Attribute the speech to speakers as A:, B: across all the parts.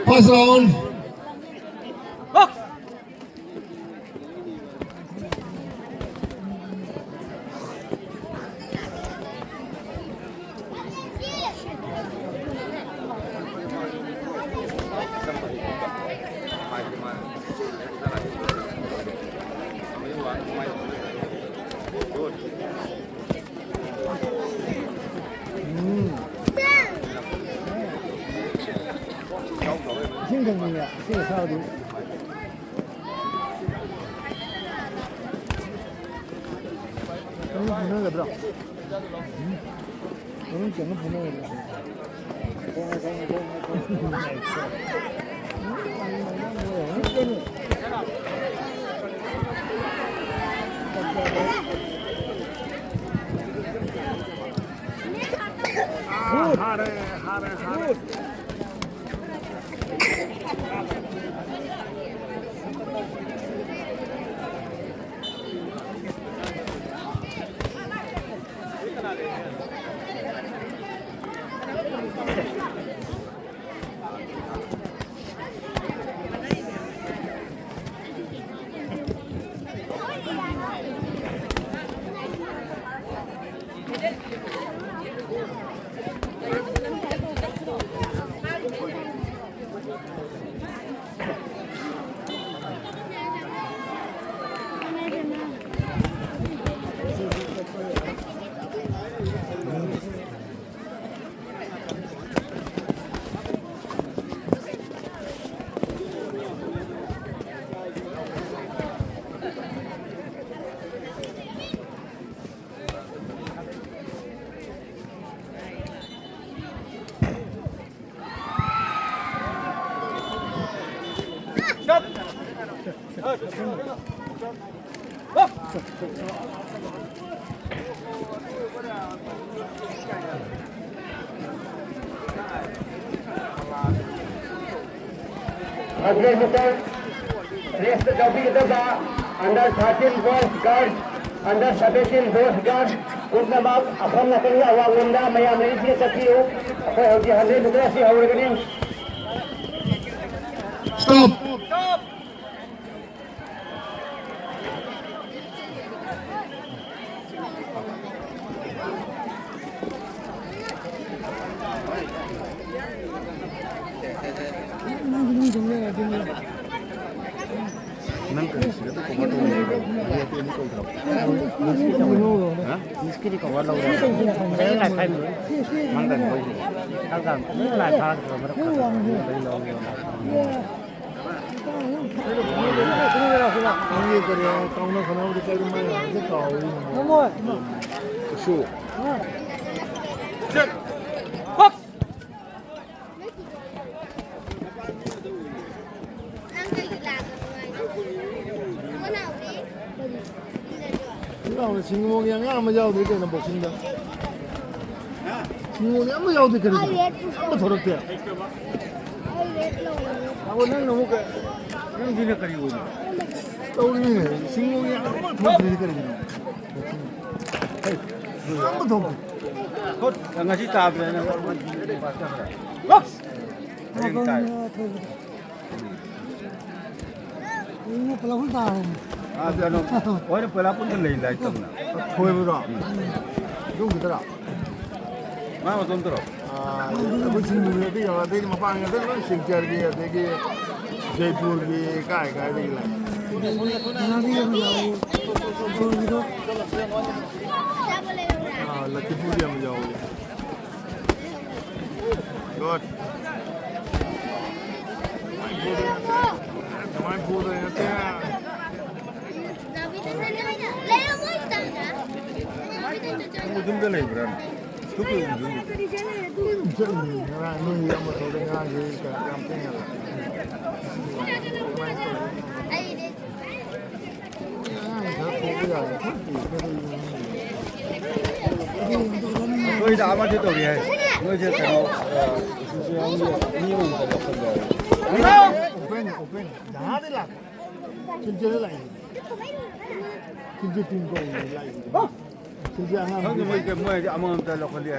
A: Pass round.
B: 생각이야. 생각하고. 너무 분명하더라. 너무 정말 분명하더라. 하래. Rest the topic of the under 13 boys guard, under 17 boys guard, good number, upon nothing, our window, my amazing Sakiu, for the 100 Grassi, our beginning.
A: Stop.
B: इसके लिए cover लग रहा है मेरे life time में मांगता है कोई ऐसा मेरे लाइफ टाइम में मेरे को बड़ी लोग हैं ये कर रहे हैं काम ना खाना उधर चल मैं ये काऊ शो चल बॉक्स 오늘 진공이 형이 아무 자도 되는 복싱다. 진공이 아무 자도 되는. 아무 더럽대. 아고는 너무 그 그냥 지내 가지고. 떠오르네. 진공이 아무 더 되는. 아무 더. 곧 강아지 잡으면 박스. 이거 별로 다 아, 저는 오늘 별로 내린다 했잖아. 보여보라. 좀 그더라. 마음 좀 들어. 아, 그 친구들이 여기서 막 방에 들어는 신기하게 되게 जयपुर भी काय काय देखला हाँ लखीपुरिया में जाओगे गुड हमारे बोल रहे हैं मुझे तो नहीं बरा तू क्यों नहीं ना नहीं हम तो देखा ये काम पे है tôi đã bao nhiêu tuổi rồi? Tôi chưa thấy nhiều open, giá đấy là chân chơi lại, chân chơi tìm cầu lại, chân chơi hàng. Không nhưng mà cái mới cái amount là cái gì?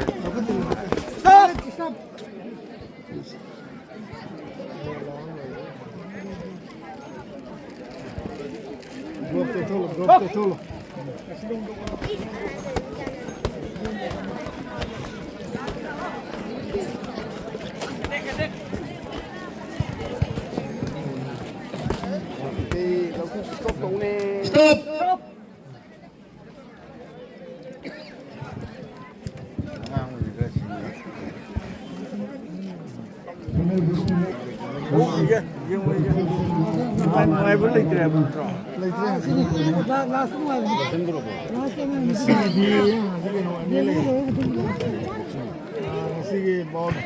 A: Stop.
B: Mai pun lagi dia putra. Sige बहुत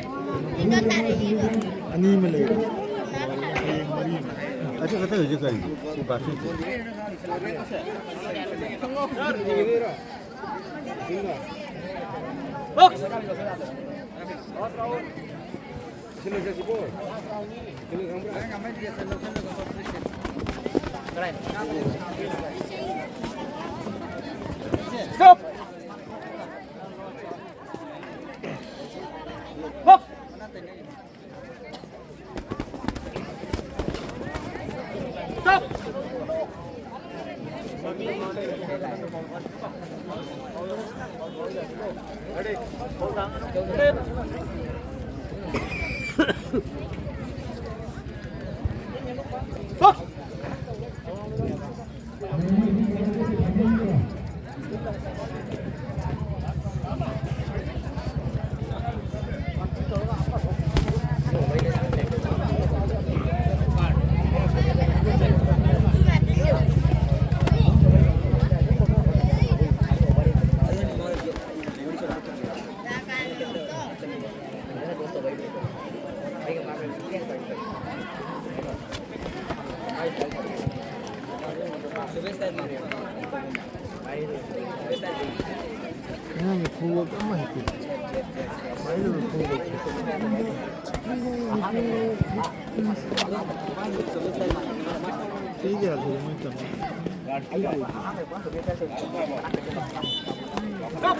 B: ani में लगे अच्छा कहते हो जो कहीं बात Stop! Stop! Stop! Ready? Hold on. Stop! Ini kuat apa itu? Bayu kuat. Tiga tu macam. Stop!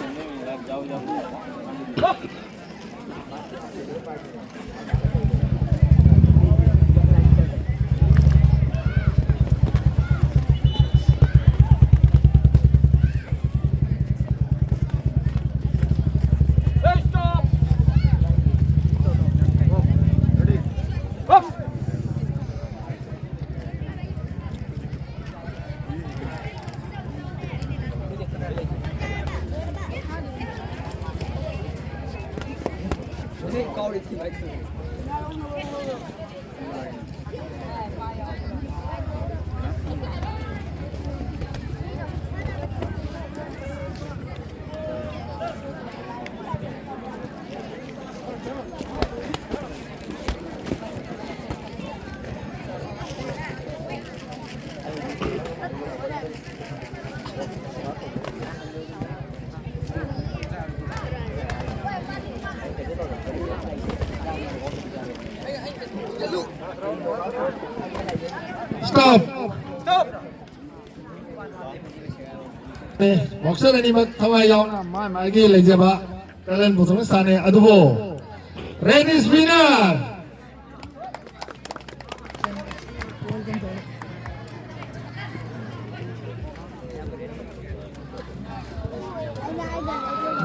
A: Stop. Stop. Boxer ini mat thawai yaw na mai gi le jaba talent buthong sane adubo rain is winner.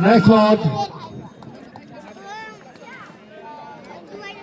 A: Next one.